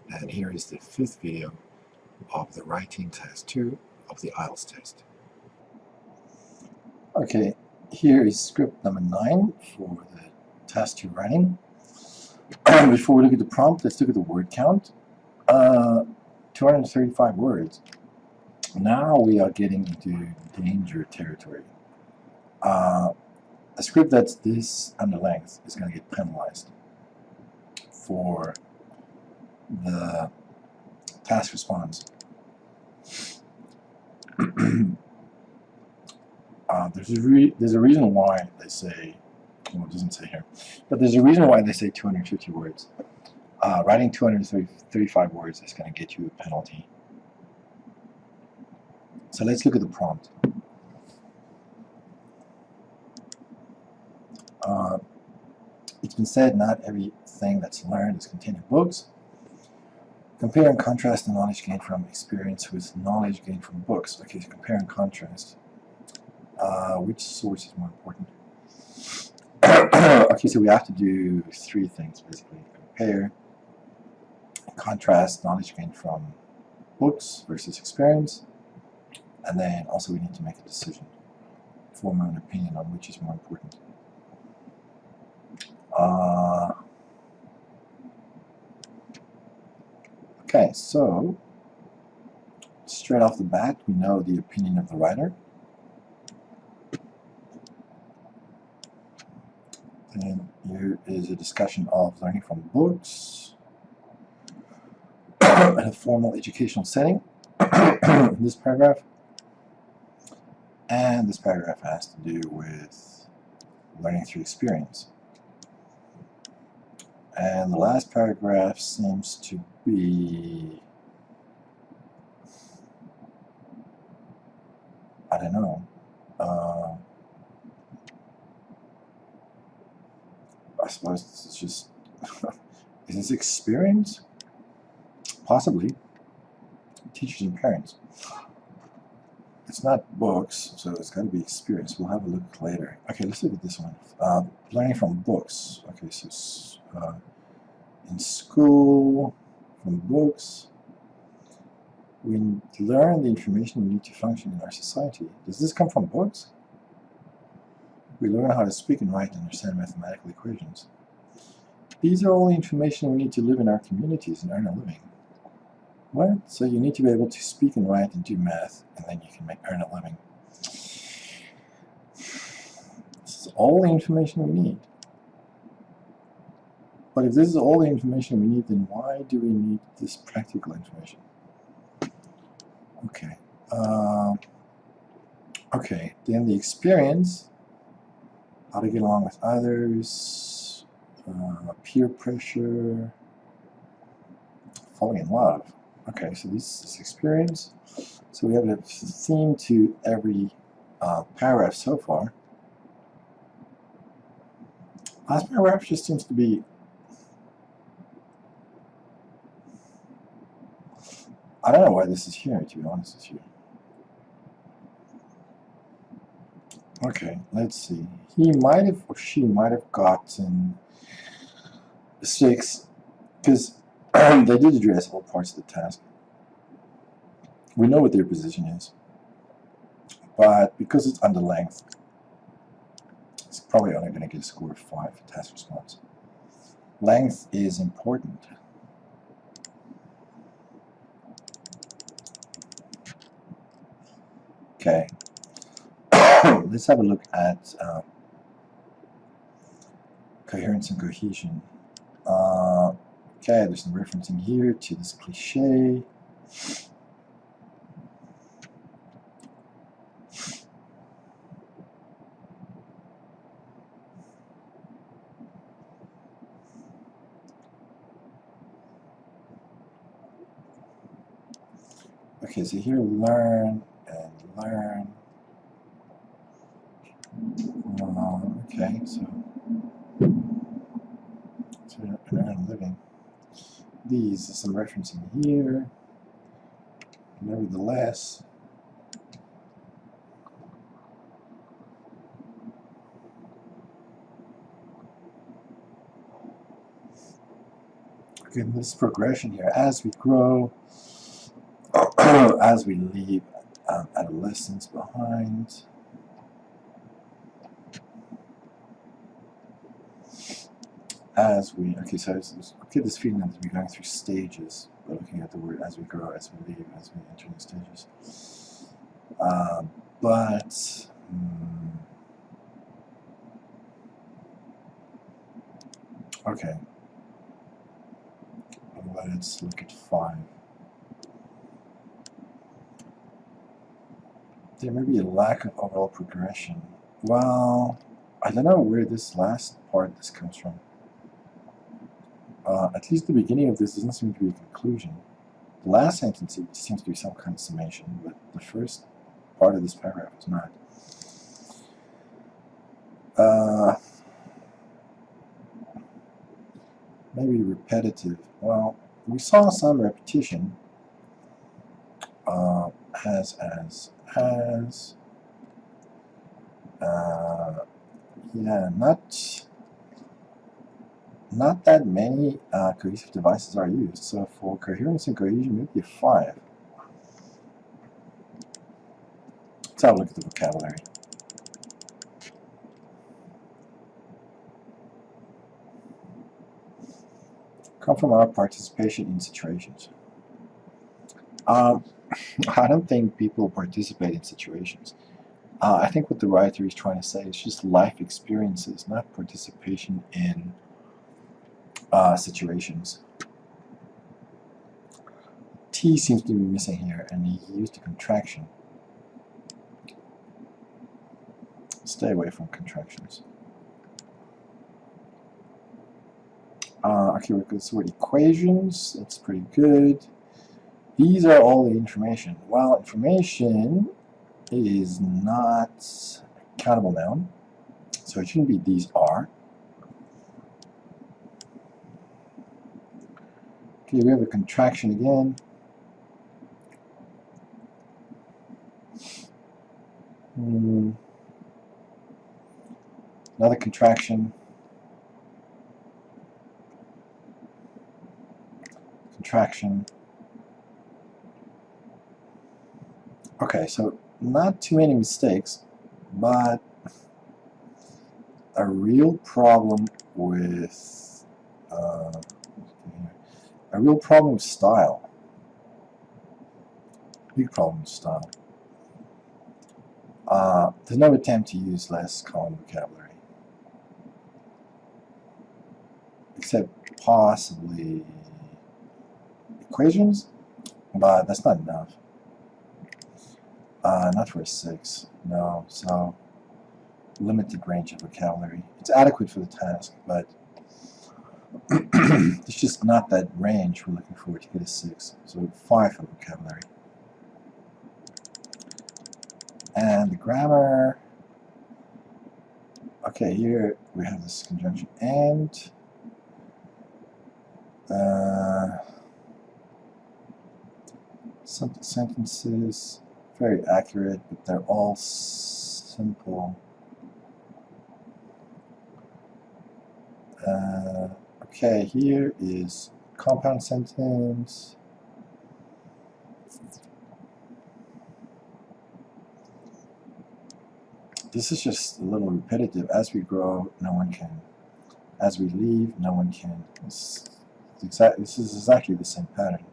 And here is the fifth video of the writing test 2 of the IELTS test. Okay, here is script number 9 for the test 2 writing. Before we look at the prompt, let's look at the word count. 235 words. Now we are getting into danger territory. A script that's this under length is going to get penalized for the task response. There's a reason why they say, well, it doesn't say here, but there's a reason why they say 250 words. Writing 235 words is going to get you a penalty. So let's look at the prompt. It's been said not everything that's learned is contained in books. Compare and contrast the knowledge gained from experience with knowledge gained from books. Okay, so compare and contrast. Which source is more important? Okay, so we have to do three things basically. Compare, contrast knowledge gained from books versus experience, and then also we need to make a decision, form an opinion on which is more important. Okay, so straight off the bat, we know the opinion of the writer. And here is a discussion of learning from books in a formal educational setting in this paragraph. And this paragraph has to do with learning through experience. And the last paragraph seems to be, I don't know, I suppose this is just, is this experience? Possibly. Teachers and parents. It's not books, so it's got to be experience. We'll have a look later. Okay, let's look at this one. Learning from books. Okay, so in school, from books, we learn the information we need to function in our society. Does this come from books? We learn how to speak and write and understand mathematical equations. These are all the information we need to live in our communities and earn a living. What? So you need to be able to speak and write and do math, and then you can earn a living. This is all the information we need. But if this is all the information we need, then why do we need this practical information? Okay. Okay, then the experience, how to get along with others, peer pressure, falling in love. Okay, so this is experience. So we have a theme to every paragraph so far. Last paragraph just seems to be, I don't know why this is here, to be honest with you. Okay, let's see. He might have, or she might have gotten 6, because they did address all parts of the task. We know what their position is, but because it's under length, it's probably only going to get a score of 5 for task response. Length is important. Okay, let's have a look at coherence and cohesion. Okay, there's some referencing here to this cliche. Okay, so here learn and learn. Okay, so earn a living. These are some referencing here. Nevertheless, Okay, this progression here, as we grow, as we leave adolescence behind. As we, okay, so I get this feeling that we're going through stages. We're looking at the word as we grow, as we leave, as we enter new stages. Okay. Let's look at 5. There may be a lack of overall progression. Well, I don't know where this last part of this comes from. At least the beginning of this doesn't seem to be a conclusion. The last sentence seems to be some kind of summation, but the first part of this paragraph is not. Maybe repetitive. Well, we saw some repetition. Yeah, not that many cohesive devices are used. So for coherence and cohesion, maybe a 5. Let's have a look at the vocabulary. Come from our participation in situations. I don't think people participate in situations. I think what the writer is trying to say is just life experiences, not participation in situations. T seems to be missing here, and he used a contraction. Stay away from contractions. Okay, we've got this word equations. That's pretty good. These are all the information. Well, information is not a countable noun, so it shouldn't be these are. Okay, we have a contraction again. Another contraction. Contraction. Okay, so not too many mistakes, but a real problem with style. Big problem with style. There's no attempt to use less common vocabulary, except possibly equations, but that's not enough. Not for a 6, no, so limited range of vocabulary. It's adequate for the task, but it's just not that range we're looking for to get a 6, so 5 for vocabulary. And the grammar, okay, here we have this conjunction and. Simple sentences, very accurate, but they're all simple. Okay, here is compound sentence. This is just a little repetitive. As we grow, no one can. As we leave, no one can. This is exactly the same pattern.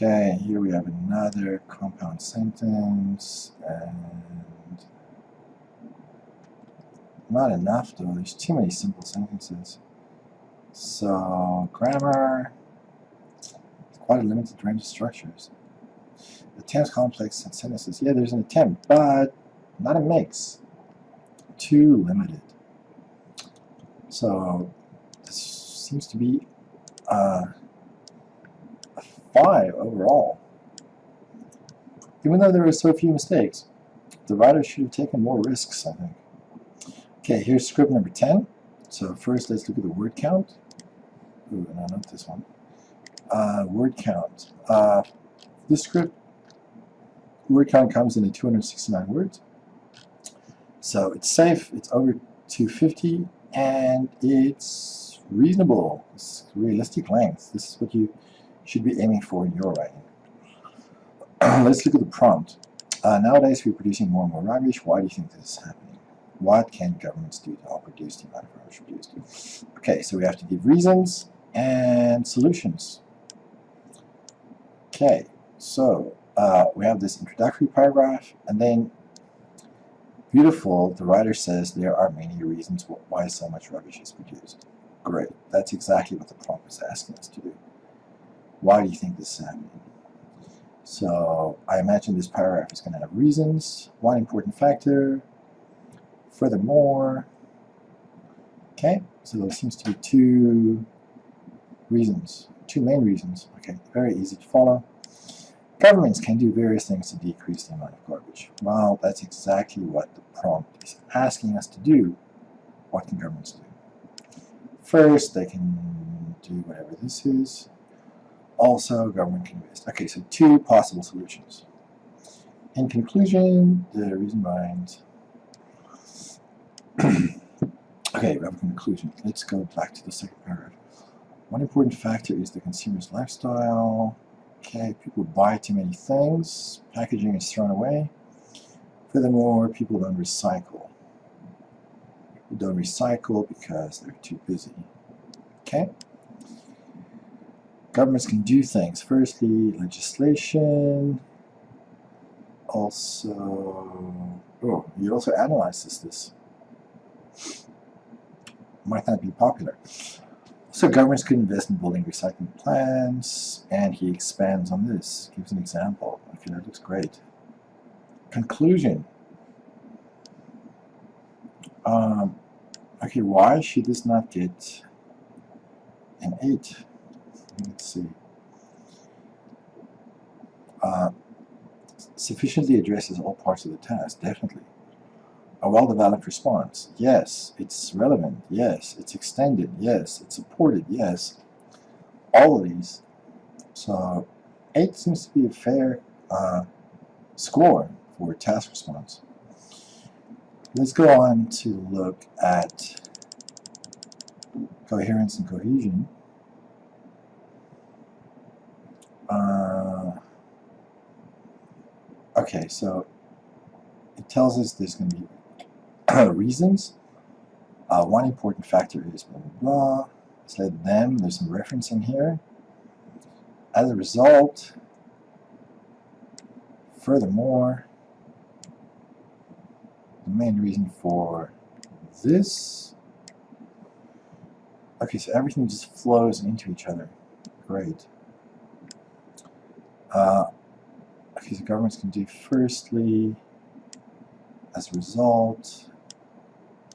Okay, here we have another compound sentence, and not enough though, there's too many simple sentences. So, grammar, quite a limited range of structures. Attempts, complex sentences, yeah, there's an attempt, but not a mix. Too limited. So, this seems to be a 5 overall. Even though there were so few mistakes, the writer should have taken more risks, I think. Okay, here's script number 10. So first let's look at the word count. Ooh, no, not this one. Word count. This script word count comes in at 269 words. So it's safe, it's over 250, and it's reasonable. It's realistic length. This is what you should be aiming for in your writing. Let's look at the prompt. Nowadays we're producing more and more rubbish. Why do you think this is happening? What can governments do to help reduce the amount of rubbish produced? Okay, so we have to give reasons and solutions. Okay, so we have this introductory paragraph, and then beautiful, the writer says there are many reasons why so much rubbish is produced. Great, that's exactly what the prompt is asking us to do. Why do you think this is happening? So I imagine this paragraph is going to have reasons, one important factor, furthermore. Okay, so there seems to be two reasons, two main reasons. Okay, very easy to follow. Governments can do various things to decrease the amount of garbage. Well, that's exactly what the prompt is asking us to do. What can governments do? First, they can do whatever this is. Also, government can invest. Okay, so two possible solutions. In conclusion, the reason behind... Okay, we have a conclusion. Let's go back to the second paragraph. One important factor is the consumer's lifestyle. Okay, people buy too many things. Packaging is thrown away. Furthermore, people don't recycle. People don't recycle because they're too busy. Okay? Governments can do things. Firstly, legislation. Also, you also analyzes this. Might not be popular. So governments could invest in building recycling plants, and he expands on this, gives an example. Okay, that looks great. Conclusion. Okay, why should this not get an 8? Let's see. Sufficiently addresses all parts of the task, definitely. A well-developed response, yes. It's relevant, yes. It's extended, yes. It's supported, yes. All of these. So 8 seems to be a fair score for task response. Let's go on to look at coherence and cohesion. Okay, so it tells us there's going to be reasons. One important factor is blah, blah, blah. Let's let them, there's some reference in here. As a result, furthermore, the main reason for this. Okay, so everything just flows into each other. Great. Okay, so governments can do firstly, as a result,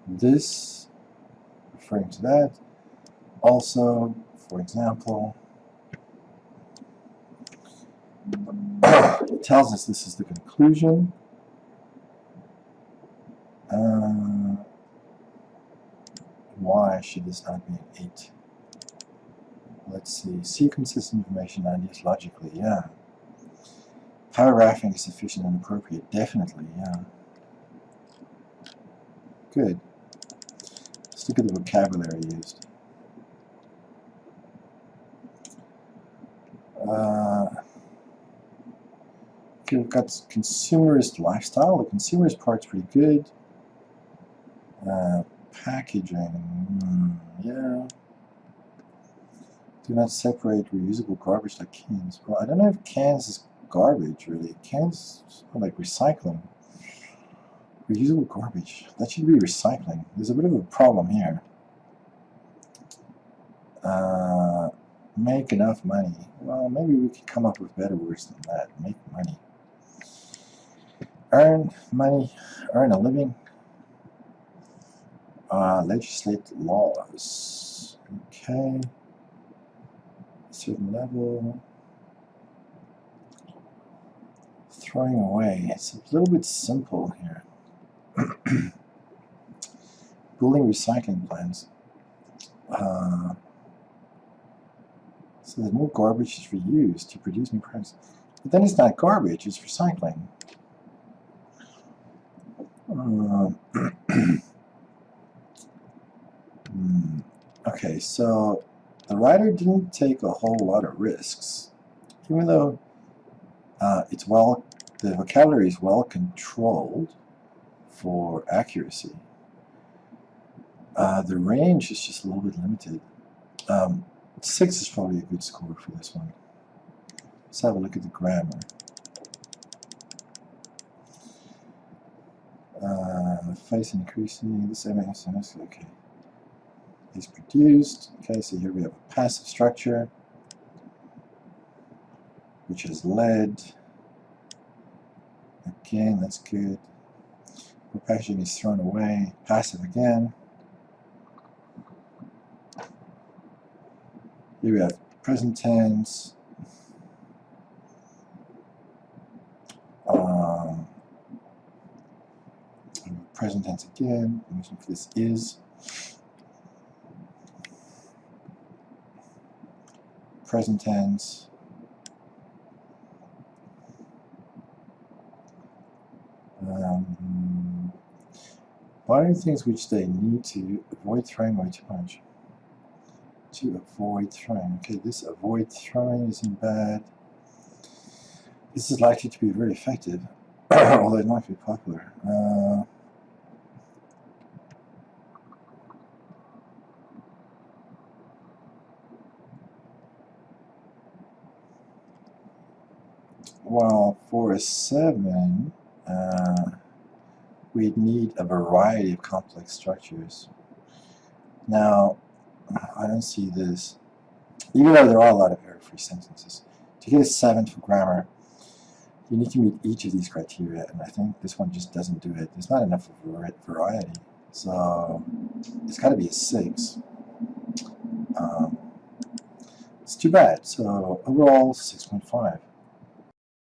this, referring to that. Also, for example, it tells us this is the conclusion. Why should this not be an 8? Let's see. Sequences information ideas logically, yeah. Paragraphing is sufficient and appropriate, definitely, yeah. Good. Let's look at the vocabulary used. Okay, we've got consumerist lifestyle. The consumerist part's pretty good. Packaging, yeah. Do not separate reusable garbage like cans. Well, I don't know if cans is garbage, really. Cans are like recycling. Reusable garbage. That should be recycling. There's a bit of a problem here. Make enough money. Well, maybe we could come up with better words than that. Make money. Earn money. Earn a living. Legislate laws. Okay. A certain level. Throwing away. It's a little bit simple here. Building recycling plants. So that more garbage is reused to produce new products. But then it's not garbage, it's recycling. Okay, so the writer didn't take a whole lot of risks, even though the vocabulary is well controlled for accuracy. The range is just a little bit limited. 6 is probably a good score for this one. Let's have a look at the grammar. Face increasing, the same SMS, okay. Is produced. Okay, so here we have a passive structure, which is led. Again, that's good. The packaging is thrown away. Passive again. Here we have present tense. Present tense again. I'm looking for this is. Present tense. Buying things which they need to avoid throwing away too much. To avoid throwing. Okay, this avoid throwing isn't bad. This is likely to be very effective, although it might be popular. Well, for a 7, we'd need a variety of complex structures. Now, I don't see this, even though there are a lot of error-free sentences. To get a 7 for grammar, you need to meet each of these criteria, and I think this one just doesn't do it. There's not enough variety, so it's got to be a 6. It's too bad. So overall, 6.5.